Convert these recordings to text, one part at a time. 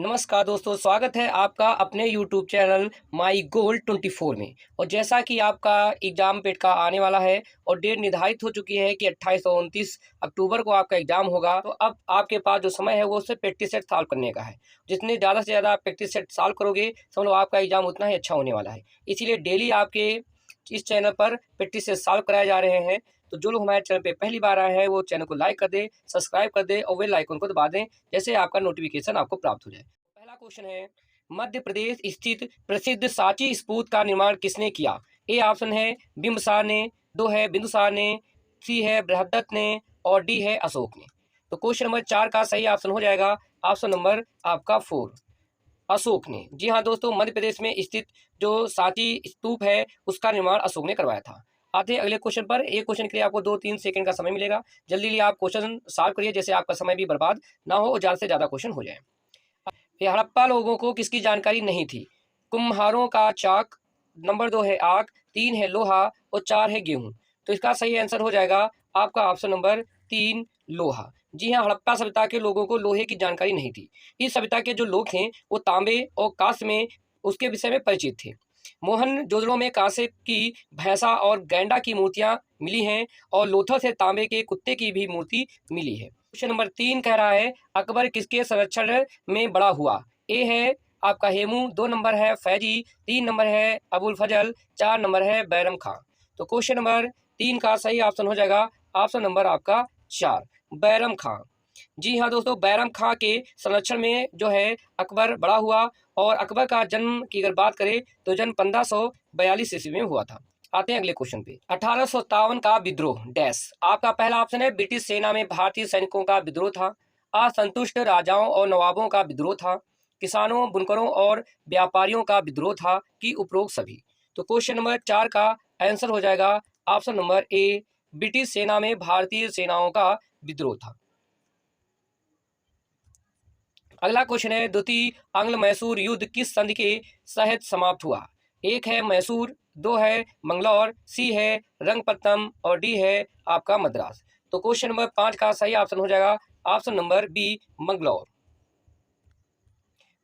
नमस्कार दोस्तों, स्वागत है आपका अपने YouTube चैनल माई गोल 24 में। और जैसा कि आपका एग्ज़ाम पेट का आने वाला है और डेट निर्धारित हो चुकी है कि 28 और 29 अक्टूबर को आपका एग्ज़ाम होगा, तो अब आपके पास जो समय है वो सिर्फ प्रैक्टिस सेट सॉल्व करने का है। जितने ज़्यादा से ज़्यादा प्रैक्टिस सेट सॉल्व करोगे, समझ लो आपका एग्ज़ाम उतना ही अच्छा होने वाला है। इसीलिए डेली आपके इस चैनल पर प्रैक्टिस सेट सॉल्व कराए जा रहे हैं। तो जो लोग हमारे चैनल पे पहली बार आए हैं वो चैनल को लाइक कर दें, सब्सक्राइब कर दें और बेल आइकन को दबा दें, जैसे आपका नोटिफिकेशन आपको प्राप्त हो जाए। पहला क्वेश्चन है, मध्य प्रदेश स्थित प्रसिद्ध सांची स्तूप का निर्माण किसने किया? ए ऑप्शन है बिंबिसार ने, दो है बिंदुसार ने, सी है बृहदत्त ने और डी है अशोक ने। तो क्वेश्चन नंबर 4 का सही ऑप्शन हो जाएगा ऑप्शन नंबर आपका 4, अशोक ने। जी हाँ दोस्तों, मध्य प्रदेश में स्थित जो सांची स्तूप है उसका निर्माण अशोक ने करवाया था। आते हैं अगले क्वेश्चन पर। एक क्वेश्चन के लिए आपको 2-3 सेकंड का समय मिलेगा। जल्दी आप क्वेश्चन सॉल्व करिए, जैसे आपका समय भी बर्बाद ना हो और ज़्यादा से ज़्यादा क्वेश्चन हो जाए। ये हड़प्पा लोगों को किसकी जानकारी नहीं थी? कुम्हारों का चाक, नंबर 2 है आग, 3 है लोहा और 4 है गेहूं। तो इसका सही आंसर हो जाएगा आपका ऑप्शन नंबर 3, लोहा। जी हाँ, हड़प्पा सभ्यता के लोगों को लोहे की जानकारी नहीं थी। इस सभ्यता के जो लोग थे वो तांबे और कांस्य में उसके विषय में परिचित थे। मोहनजोदड़ो में कांसे की भैंसा और गैंडा की मूर्तियां मिली हैं और लोथल से तांबे के कुत्ते की भी मूर्ति मिली है। क्वेश्चन नंबर 3 कह रहा है, अकबर किसके संरक्षण में बड़ा हुआ? ए है आपका हेमू, 2 नंबर है फैजी, 3 नंबर है अबुल फजल, 4 नंबर है बैरम खां। तो क्वेश्चन नंबर 3 का सही ऑप्शन हो जाएगा ऑप्शन नंबर आपका 4, बैरम खां। जी हाँ दोस्तों, बैरम खां के संरक्षण में जो है अकबर बड़ा हुआ। और अकबर का जन्म की अगर बात करें तो जन्म 1542 ईस्वी में हुआ था। आते हैं अगले क्वेश्चन पे। 1857 का विद्रोह डैश। आपका पहला ऑप्शन है ब्रिटिश सेना में भारतीय सैनिकों का विद्रोह था, असंतुष्ट राजाओं और नवाबों का विद्रोह था, किसानों बुनकरों और व्यापारियों का विद्रोह था, कि उपरोक्त सभी। तो क्वेश्चन नंबर 4 का आंसर हो जाएगा ऑप्शन नंबर ए, ब्रिटिश सेना में भारतीय सेनाओं का विद्रोह था। अगला क्वेश्चन है, द्वितीय आंग्ल मैसूर युद्ध किस संधि के तहत समाप्त हुआ? एक है मैसूर, 2 है मंगलौर, सी है रंगपत्तम और डी है आपका मद्रास। तो क्वेश्चन नंबर 5 का सही ऑप्शन हो जाएगा option number B, Mangalore.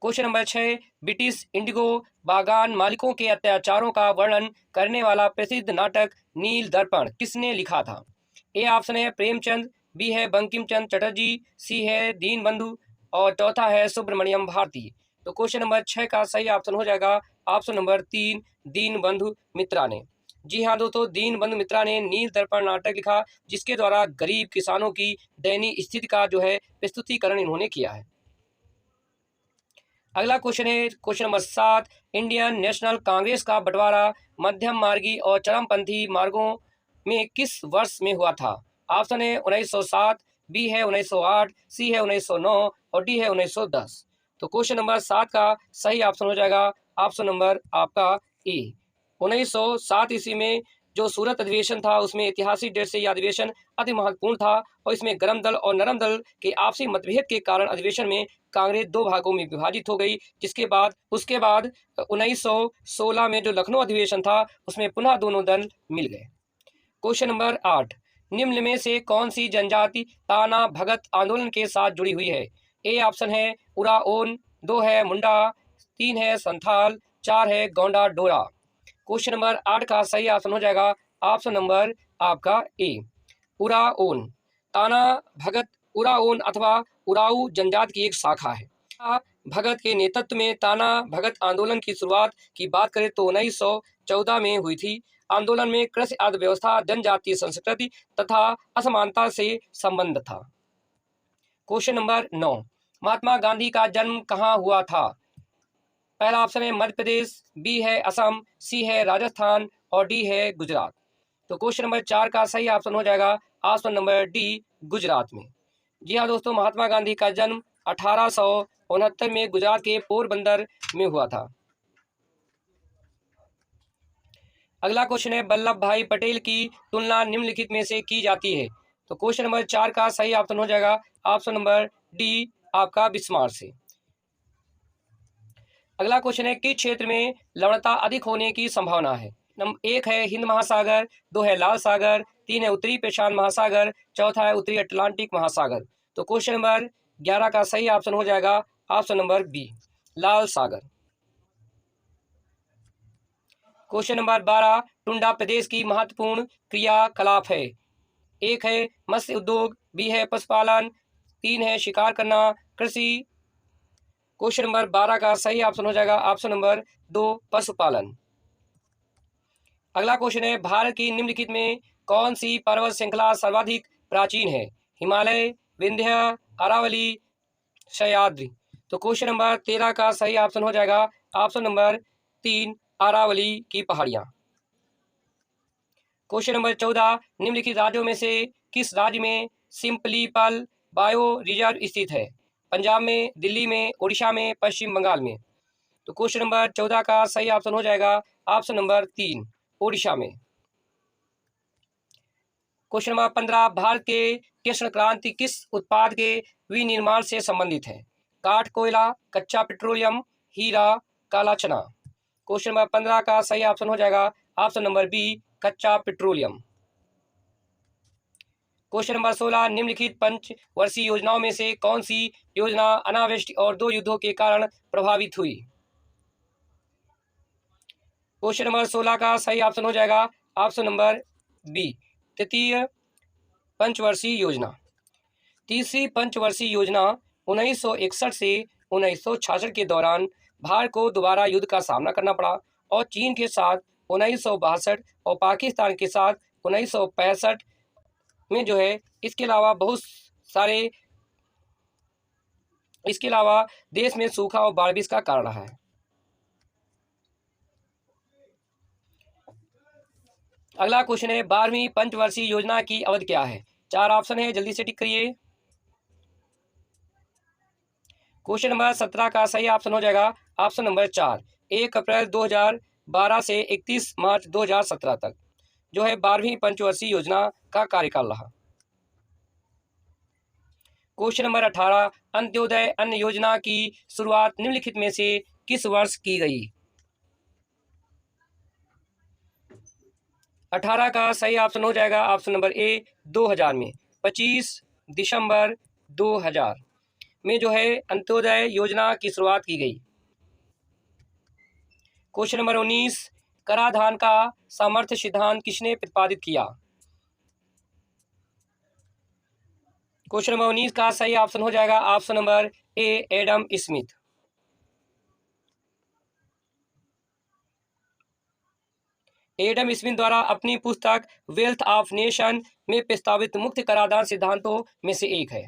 Question number 6, British indigo बागान मालिकों के अत्याचारों का वर्णन करने वाला प्रसिद्ध नाटक नील दर्पण किसने लिखा था? ए ऑप्शन है प्रेमचंद, बी है बंकिम चंद्र चटर्जी, सी है दीन बंधु और चौथा है सुब्रमण्यम भारती। तो क्वेश्चन नंबर 6 का सही ऑप्शन हो जाएगा ऑप्शन नंबर 3, दीन बंधु मित्रा ने। जी हाँ दोस्तों, दीन बंधु मित्रा ने नील दर्पण नाटक लिखा, जिसके द्वारा गरीब किसानों की दयनीय स्थिति का जो है प्रस्तुतिकरण इन्होंने किया है। अगला क्वेश्चन है question number 7, Indian national Congress का बंटवारा मध्यम मार्गी और चरमपंथी मार्गों में किस वर्ष में हुआ था? ऑप्शन है 1907, बी है 1908, सी है 1909 और डी है 1910। तो क्वेश्चन नंबर 7 का सही ऑप्शन हो जाएगा ऑप्शन नंबर आपका ए, 1907 ईस्वी में जो सूरत अधिवेशन था उसमें ऐतिहासिक डेट से यह अधिवेशन अति महत्वपूर्ण था और इसमें गर्म दल और नरम दल के आपसी मतभेद के कारण अधिवेशन में कांग्रेस 2 भागों में विभाजित हो गई, जिसके बाद उसके बाद 1916 में जो लखनऊ अधिवेशन था उसमें पुनः दोनों दल मिल गए। क्वेश्चन नंबर 8, निम्न में से कौन सी जनजाति ताना भगत आंदोलन के साथ जुड़ी हुई है? ए ऑप्शन है उराओन, 2 है मुंडा, 3 है संथाल, 4 है गोंडा डोरा। क्वेश्चन नंबर 8 का सही ऑप्शन हो जाएगा ऑप्शन नंबर आपका ए, उराओन। ताना भगत उराओन अथवा उराऊ जनजाति की एक शाखा है। भगत के नेतृत्व में ताना भगत आंदोलन की शुरुआत की बात करें तो 1914 में हुई थी। आंदोलन में कृषि अर्थव्यवस्था, जनजातीय संस्कृति तथा असमानता से संबंध था। क्वेश्चन नंबर 9, महात्मा गांधी का जन्म कहाँ हुआ था? पहला ऑप्शन है मध्य प्रदेश, बी है असम, सी है राजस्थान और डी है गुजरात। तो क्वेश्चन नंबर 4 का सही ऑप्शन हो जाएगा ऑप्शन नंबर डी, गुजरात में। जी हाँ दोस्तों, महात्मा गांधी का जन्म 1869 में गुजरात के पोरबंदर में हुआ था। अगला क्वेश्चन है, वल्लभ भाई पटेल की तुलना निम्नलिखित में से की जाती है? तो क्वेश्चन नंबर 4 का सही ऑप्शन हो जाएगा ऑप्शन नंबर डी, आपका बिस्मार्क से। अगला क्वेश्चन है, किस क्षेत्र में लवणता अधिक होने की संभावना है? नंबर 1 है हिंद महासागर, 2 है लाल सागर, 3 है उत्तरी प्रशांत महासागर, चौथा है उत्तरी अटलांटिक महासागर। तो क्वेश्चन नंबर 11 का सही ऑप्शन हो जाएगा ऑप्शन नंबर बी लाल सागर। क्वेश्चन नंबर 12, टुंडा प्रदेश की महत्वपूर्ण क्रियाकलाप है। एक है मत्स्य उद्योग, बी है पशुपालन, 3 है शिकार करना, कृषि। क्वेश्चन नंबर 12 का सही ऑप्शन हो जाएगा ऑप्शन नंबर 2 पशुपालन। अगला क्वेश्चन है, भारत की निम्नलिखित में कौन सी पर्वत श्रृंखला सर्वाधिक प्राचीन है। हिमालय, विंध्य, अरावली, सह्याद्री। तो क्वेश्चन नंबर 13 का सही ऑप्शन हो जाएगा ऑप्शन नंबर 3 अरावली की पहाड़ियां। क्वेश्चन नंबर 14, निम्नलिखित राज्यों में से किस राज्य में सिंपलीपल बायो रिजर्व स्थित है। पंजाब में, दिल्ली में, उड़ीसा में, पश्चिम बंगाल में। तो क्वेश्चन नंबर 14 का सही ऑप्शन हो जाएगा ऑप्शन नंबर 3 उड़ीसा में। क्वेश्चन नंबर 15, भारत के कृष्ण क्रांति किस उत्पाद के विनिर्माण से संबंधित है। काठ, कोयला, कच्चा पेट्रोलियम, हीरा, काला चना। क्वेश्चन नंबर 15 का सही ऑप्शन हो जाएगा ऑप्शन नंबर बी कच्चा पेट्रोलियम। क्वेश्चन नंबर 16, निम्नलिखित पंचवर्षीय योजनाओं में से कौन सी योजना अनावृष्टि और 2 युद्धों के कारण प्रभावित हुई। क्वेश्चन नंबर 16 का सही ऑप्शन हो जाएगा ऑप्शन नंबर बी तृतीय पंचवर्षीय योजना। तीसरी पंचवर्षीय योजना 1961 से 1966 के दौरान भारत को दोबारा युद्ध का सामना करना पड़ा और चीन के साथ 1962 और पाकिस्तान के साथ 1965 में जो है इसके अलावा बहुत सारे इसके अलावा देश में सूखा और बाढ़ भी इसका कारण रहा है। अगला क्वेश्चन है, 12वीं पंचवर्षीय योजना की अवधि क्या है। 4 ऑप्शन है, जल्दी से टिक करिए। क्वेश्चन नंबर 17 का सही ऑप्शन हो जाएगा ऑप्शन नंबर 4 1 अप्रैल 2012 से 31 मार्च 2017 तक जो है 12वीं पंचवर्षीय योजना का कार्यकाल रहा। क्वेश्चन नंबर 18, अंत्योदय अन्न योजना की शुरुआत निम्नलिखित में से किस वर्ष की गई। 18 का सही ऑप्शन हो जाएगा ऑप्शन नंबर ए 2000 में। 25 दिसंबर 2000 में जो है अंत्योदय योजना की शुरुआत की गई। क्वेश्चन नंबर 19, कराधान का सामर्थ्य सिद्धांत किसने प्रतिपादित किया। क्वेश्चन नंबर 19 का सही ऑप्शन हो जाएगा ऑप्शन नंबर ए एडम स्मिथ। एडम स्मिथ द्वारा अपनी पुस्तक वेल्थ ऑफ नेशन में प्रस्तावित मुक्त कराधान सिद्धांतों में से एक है।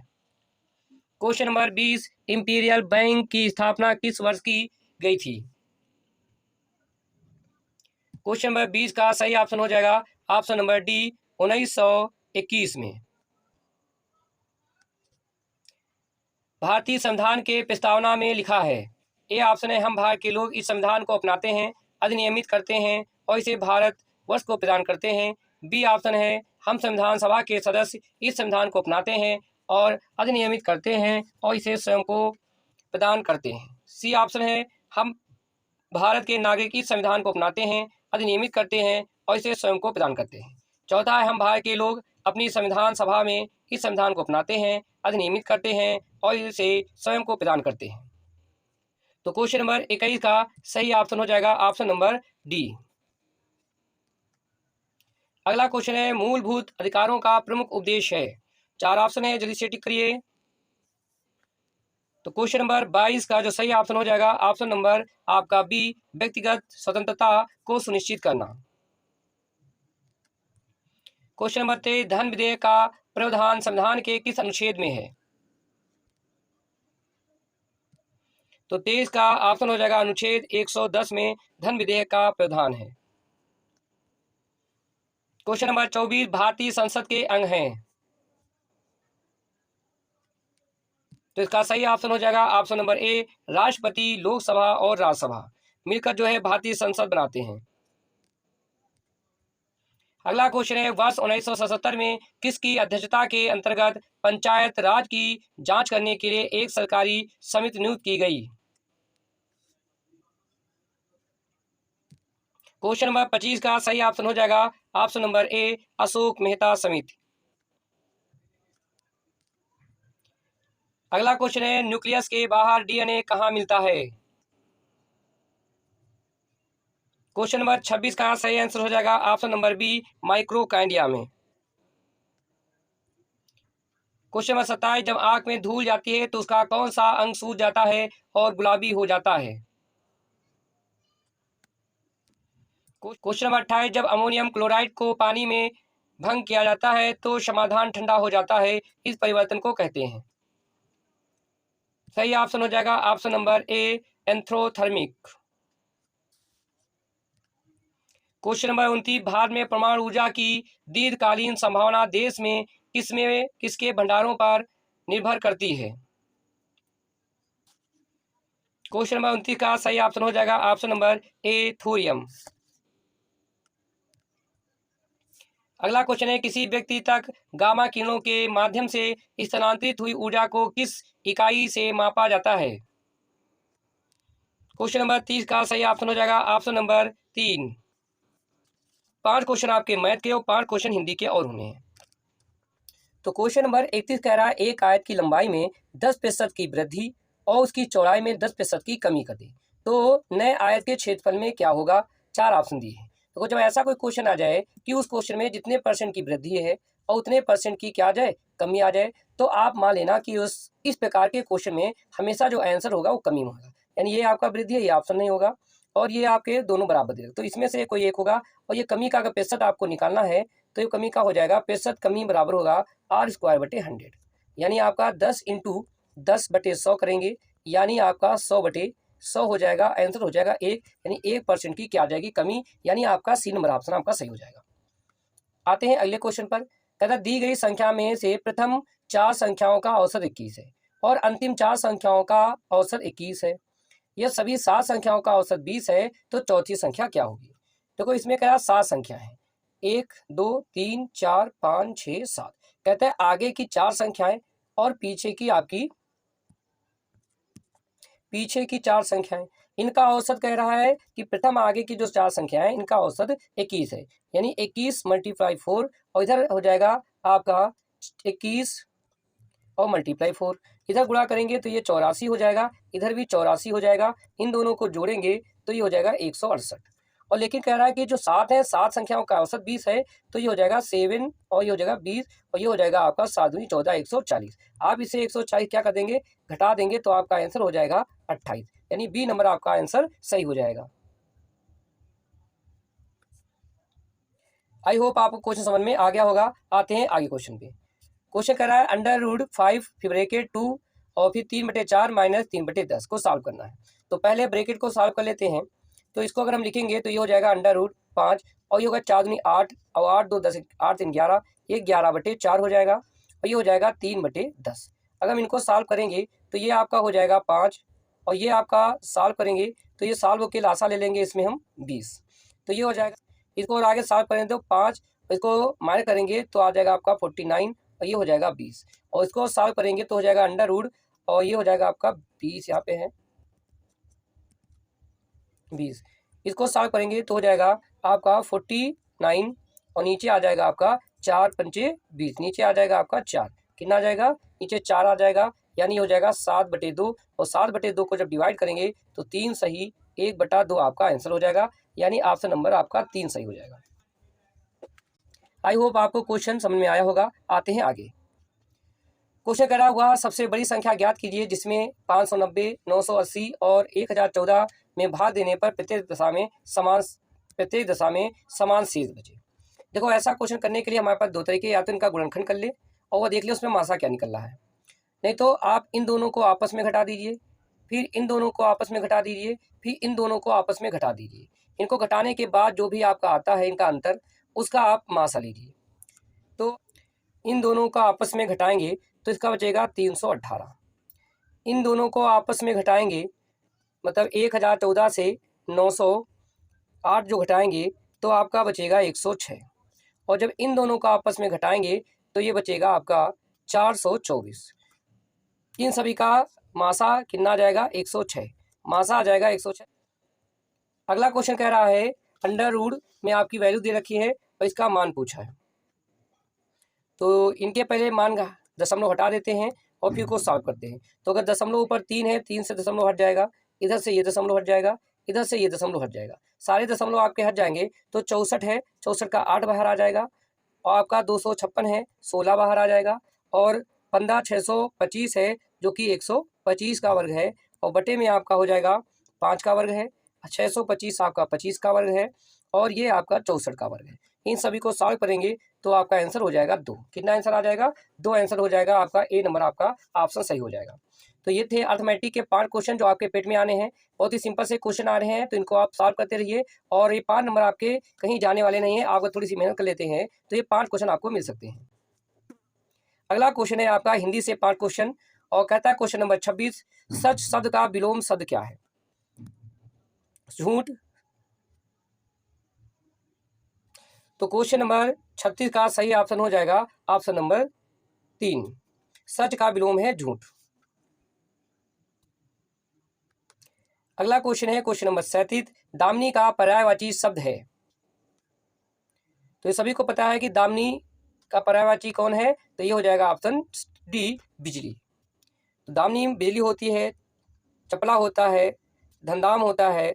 क्वेश्चन नंबर 20, इंपीरियल बैंक की स्थापना किस वर्ष की गई थी। क्वेश्चन नंबर 20 का सही ऑप्शन हो जाएगा ऑप्शन नंबर डी 1921 में। भारतीय संविधान के प्रस्तावना में लिखा है, ए ऑप्शन है, हम भारत के लोग इस संविधान को अपनाते हैं, अधिनियमित करते हैं और इसे भारत वर्ष को प्रदान करते हैं। बी ऑप्शन है, हम संविधान सभा के सदस्य इस संविधान को अपनाते हैं और अधिनियमित करते हैं और इसे स्वयं को प्रदान करते हैं। सी ऑप्शन है, हम भारत के नागरिक इस संविधान को अपनाते हैं, अधिनियमित करते हैं और इसे स्वयं को प्रदान करते हैं। चौथा है, हम भारत के लोग अपनी संविधान सभा में इस संविधान को अपनाते हैं, अधिनियमित करते हैं और इसे स्वयं को प्रदान करते हैं। तो क्वेश्चन नंबर 21 का सही ऑप्शन हो जाएगा ऑप्शन नंबर डी। अगला क्वेश्चन है, मूलभूत अधिकारों का प्रमुख उद्देश्य है। 4 ऑप्शन है, जल्दी से टिक करिए। तो क्वेश्चन नंबर 22 का जो सही ऑप्शन हो जाएगा ऑप्शन नंबर आपका बी व्यक्तिगत स्वतंत्रता को सुनिश्चित करना। क्वेश्चन नंबर 23, धन विधेयक का प्रावधान संविधान के किस अनुच्छेद में है। तो 23 का ऑप्शन हो जाएगा अनुच्छेद 110 में धन विधेयक का प्रावधान है। क्वेश्चन नंबर 24, भारतीय संसद के अंग हैं। तो इसका सही ऑप्शन हो जाएगा ऑप्शन नंबर ए राष्ट्रपति, लोकसभा और राज्यसभा मिलकर जो है भारतीय संसद बनाते हैं। अगला क्वेश्चन है, वर्ष 1977 में किसकी अध्यक्षता के अंतर्गत पंचायत राज की जांच करने के लिए एक सरकारी समिति नियुक्त की गई। क्वेश्चन नंबर 25 का सही ऑप्शन हो जाएगा ऑप्शन नंबर ए अशोक मेहता समिति। अगला क्वेश्चन है, न्यूक्लियस के बाहर डीएनए कहाँ मिलता है? क्वेश्चन नंबर 26 का सही आंसर हो जाएगा ऑप्शन नंबर बी, माइक्रोकाइंडिया में। क्वेश्चन नंबर 27, जब आंख में धूल जाती है तो उसका कौन सा अंग सूज जाता है और गुलाबी हो जाता है? क्वेश्चन नंबर 28, जब अमोनियम क्लोराइड को पानी में भंग किया जाता है तो समाधान ठंडा हो जाता है, इस परिवर्तन को कहते हैं? सही ऑप्शन हो जाएगा option number A, endothermic. Question number 29, Bharat में परमाणु ऊर्जा की दीर्घकालीन संभावना देश में किसके भंडारों पर निर्भर करती है? क्वेश्चन नंबर 29 का सही ऑप्शन हो जाएगा ऑप्शन नंबर ए, थोरियम। अगला क्वेश्चन है, किसी व्यक्ति तक गामा किरणों के माध्यम से स्थानांतरित हुई ऊर्जा को किस इकाई से मापा जाता है? क्वेश्चन नंबर 30 का सही ऑप्शन हो जाएगा ऑप्शन नंबर 3। 5 क्वेश्चन आपके मैथ के और 5 क्वेश्चन हिंदी के और होने हैं। तो क्वेश्चन नंबर 31 कह रहा है, एक आयत की लंबाई में 10% की वृद्धि और उसकी चौड़ाई में 10% की कमी कर दे तो नए आयत के क्षेत्रफल में क्या होगा? 4 ऑप्शन दिए हैं। तो जब ऐसा कोई क्वेश्चन आ जाए कि उस क्वेश्चन में जितने परसेंट की वृद्धि है और उतने परसेंट की क्या आ जाए, कमी आ जाए, तो आप मान लेना कि इस प्रकार के क्वेश्चन में हमेशा जो आंसर होगा वो कमी में होगा, यानी ये आपका वृद्धि है, ये ऑप्शन नहीं होगा, और ये आपके दोनों बराबर दे, तो इसमें से कोई एक होगा। और ये कमी का अगर प्रतिशत आपको निकालना है तो ये कमी का हो जाएगा, प्रतिशत कमी बराबर होगा r²/100, यानी आपका 10 × 10/100 करेंगे, यानी आपका 100/100 हो जाएगा, आंसर हो जाएगा 1, यानी 1% की क्या आ जाएगी? कमी, यानी आपका सी नंबर ऑप्शन आपका सही हो जाएगा। आते हैं अगले क्वेश्चन पर। कहता दी गई संख्या में से प्रथम 4 संख्याओं का औसत 21 है और अंतिम 4 संख्याओं का औसत 21 है। यह सभी 7 संख्याओं का औसत 20 है, तो चौथी संख्या क्या होगी? देखो इसमें कह रहा 7 संख्या है, 1 2 3 4 5 6 7। कहते हैं आगे की 4 संख्याएं और पीछे की 4 संख्याएं, इनका औसत कह रहा है कि प्रथम आगे की जो 4 संख्याएं हैं इनका औसत 21 है, यानी 21 × 4, और इधर हो जाएगा आपका 21 और मल्टीप्लाई 4, इधर गुणा करेंगे तो ये 84 हो जाएगा, इधर भी 84 हो जाएगा, इन दोनों को जोड़ेंगे तो ये हो जाएगा 168। और लेकिन कह रहा है कि जो 7 है, 7 संख्याओं का औसत 20 है, तो ये हो जाएगा 7 और ये हो जाएगा 20 और ये हो जाएगा आपका 7 दूनी 14, 140। आप इसे 140 क्या कर देंगे? घटा देंगे, तो आपका आंसर हो जाएगा 28, यानी बी नंबर आपका आंसर सही हो जाएगा। आई होप आपको क्वेश्चन समझ में आ गया होगा। आते हैं आगे क्वेश्चन पे। क्वेश्चन कर रहा है √5 फिर ब्रैकेट 2 और फिर 3/4 माइनस 3/10 को सॉल्व करना है। तो पहले ब्रैकेट को सॉल्व कर लेते हैं। तो इसको अगर हम लिखेंगे तो ये हो जाएगा √5 और ये होगा 4 दूनी 8 और 8 2 10, 8 3 11, ये 11/4 हो जाएगा और ये हो जाएगा 3/10। अगर हम इनको सॉल्व करेंगे तो ये आपका हो जाएगा 5 और ये आपका सॉल्व करेंगे तो ये सॉल्व होकर लासा ले लेंगे इसमें हम 20, तो ये हो जाएगा। इसको और आगे सॉल्व करेंगे तो 5, इसको माइनस करेंगे तो आ जाएगा आपका 49 और ये हो जाएगा 20, और इसको सॉल्व करेंगे तो हो जाएगा √ और ये हो जाएगा आपका 20, यहाँ पे है 20, इसको सॉल्व करेंगे तो हो जाएगा आपका 49 और नीचे आ जाएगा आपका 4 पंचे 20, नीचे आ जाएगा आपका 4, कितना आ जाएगा? नीचे 4 आ जाएगा, यानी हो जाएगा 7/2 और 7/2 को जब डिवाइड करेंगे तो 3 सही 1/2 आपका आंसर हो जाएगा, यानी ऑप्शन नंबर आपका 3 सही हो जाएगा। आई होप आपको क्वेश्चन समझ में आया होगा। आते हैं आगे। क्वेश्चन करा हुआ सबसे बड़ी संख्या ज्ञात कीजिए जिसमें 590, 980 और 1014 में भाग देने पर प्रत्येक दशा में समान शेष बचे। देखो ऐसा क्वेश्चन करने के लिए हमारे पास 2 तरीके, या तो इनका गुणनखंड कर ले और वो देख ले उसमें मासा क्या निकल रहा है, नहीं तो आप इन दोनों को आपस में घटा दीजिए, फिर इन दोनों को आपस में घटा दीजिए, फिर इन दोनों को आपस में घटा दीजिए। इनको घटाने के बाद जो भी आपका आता है इनका अंतर, उसका आप मासा लीजिए। तो इन दोनों का आपस में घटाएंगे तो इसका बचेगा 318। इन दोनों को आपस में घटाएंगे मतलब 1014 से 908 जो घटाएंगे तो आपका बचेगा 106, और जब इन दोनों का आपस में घटाएंगे तो ये बचेगा आपका 424। इन सभी का मासा कितना आ जाएगा? 106, मासा आ जाएगा 106। अगला क्वेश्चन कह रहा है √ में आपकी वैल्यू दे रखी है और इसका मान पूछा है, तो इनके पहले मान दशमलव हटा देते हैं और फिर को सॉल्व करते हैं। तो अगर दशमलव ऊपर 3 है, 3 से दशमलव हट जाएगा, इधर से ये दशमलव हट जाएगा, इधर से ये दशमलव हट जाएगा, सारे दशमलव आपके हट जाएंगे। तो 64 है, 64 का 8 बाहर आ जाएगा, और आपका 256 है, 16 बाहर आ जाएगा, और 15 625 है जो कि 125 का वर्ग है, और बटे में आपका हो जाएगा 5 का वर्ग है, 625 आपका 25 का वर्ग है, और ये आपका 64 का वर्ग है। इन सभी को सॉल्व करेंगे तो आपका आंसर हो जाएगा 2। कितना आंसर आ जाएगा? 2 आंसर हो जाएगा आपका। ए नंबर आपका ऑप्शन सही हो जाएगा। तो ये थे अर्थमेटिक के 5 क्वेश्चन जो आपके पेट में आने हैं। बहुत ही सिंपल से क्वेश्चन आ रहे हैं, तो इनको आप सॉल्व करते रहिए, और ये 5 नंबर आपके कहीं जाने वाले नहीं है। आपको थोड़ी सी मेहनत कर लेते हैं तो ये 5 क्वेश्चन आपको मिल सकते हैं। अगला क्वेश्चन है आपका हिंदी से 5 क्वेश्चन, और कहता है क्वेश्चन नंबर 26, सच शब्द का विलोम शब्द क्या है? झूठ। तो क्वेश्चन नंबर 36 का सही ऑप्शन हो जाएगा ऑप्शन नंबर 3, सच का विलोम है झूठ। अगला क्वेश्चन है क्वेश्चन नंबर 37, दामिनी का पर्यायवाची शब्द है। तो ये सभी को पता है कि दामिनी का पर्यायवाची कौन है, तो ये हो जाएगा ऑप्शन डी, बिजली। तो दामिनी बिजली होती है, चपला होता है, धनदाम होता है,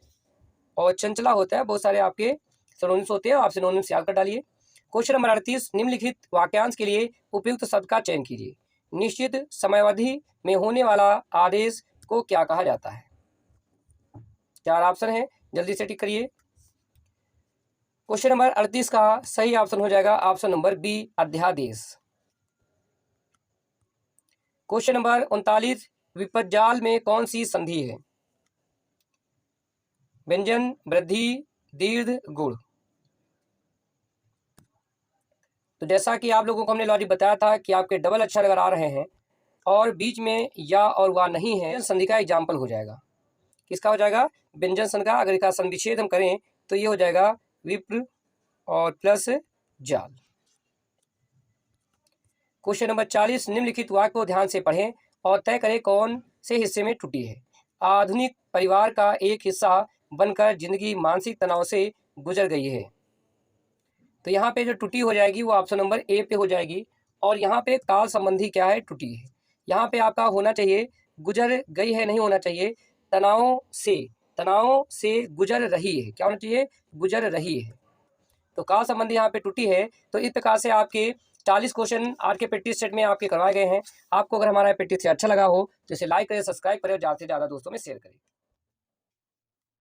और चंचला होता है। बहुत सारे आपके सिनोनिम्स होते हैं, आप सिनोनिम्स याद कर डालिए। क्वेश्चन नंबर 38, निम्नलिखित वाक्यांश के लिए उपयुक्त शब्द का चयन कीजिए। निश्चित समयावधि में होने वाला आदेश को क्या कहा जाता है? 4 ऑप्शन है, जल्दी से टिक करिए। क्वेश्चन नंबर 38 का सही ऑप्शन हो जाएगा ऑप्शन नंबर बी, अध्यादेश। क्वेश्चन नंबर 39, विपज्जाल में कौन सी संधि है? व्यंजन, वृद्धि, दीर्घ, गुण। तो जैसा कि आप लोगों को हमने लॉजिक बताया था कि आपके डबल अक्षर अगर आ रहे हैं और बीच में या और वा नहीं है, संधि का एग्जाम्पल हो जाएगा। किसका हो जाएगा? व्यंजन संधि का। अगर इसका संविच्छेद हम करें तो ये हो जाएगा विप्र और प्लस जाल। क्वेश्चन नंबर 40, निम्नलिखित वाक्य को ध्यान से पढ़ें और तय करें कौन से हिस्से में त्रुटि है। आधुनिक परिवार का एक हिस्सा बनकर जिंदगी मानसिक तनाव से गुजर गई है। तो यहाँ पे जो त्रुटि हो जाएगी वो ऑप्शन नंबर ए पे हो जाएगी, और यहाँ पे काल संबंधी क्या है? त्रुटि है। यहाँ पे आपका होना चाहिए गुजर गई है, नहीं होना चाहिए तनाव से गुजर रही है। क्या होना चाहिए? गुजर रही है। तो काल संबंधी यहाँ पे त्रुटि है। तो इस प्रकार से आपके 40 क्वेश्चन आज के प्रैक्टिस सेट में आपके करवाए गए हैं। आपको अगर हमारा प्रैक्टिस अच्छा लगा हो तो इसे लाइक करें, सब्सक्राइब करें और ज़्यादा से ज़्यादा दोस्तों में शेयर करें।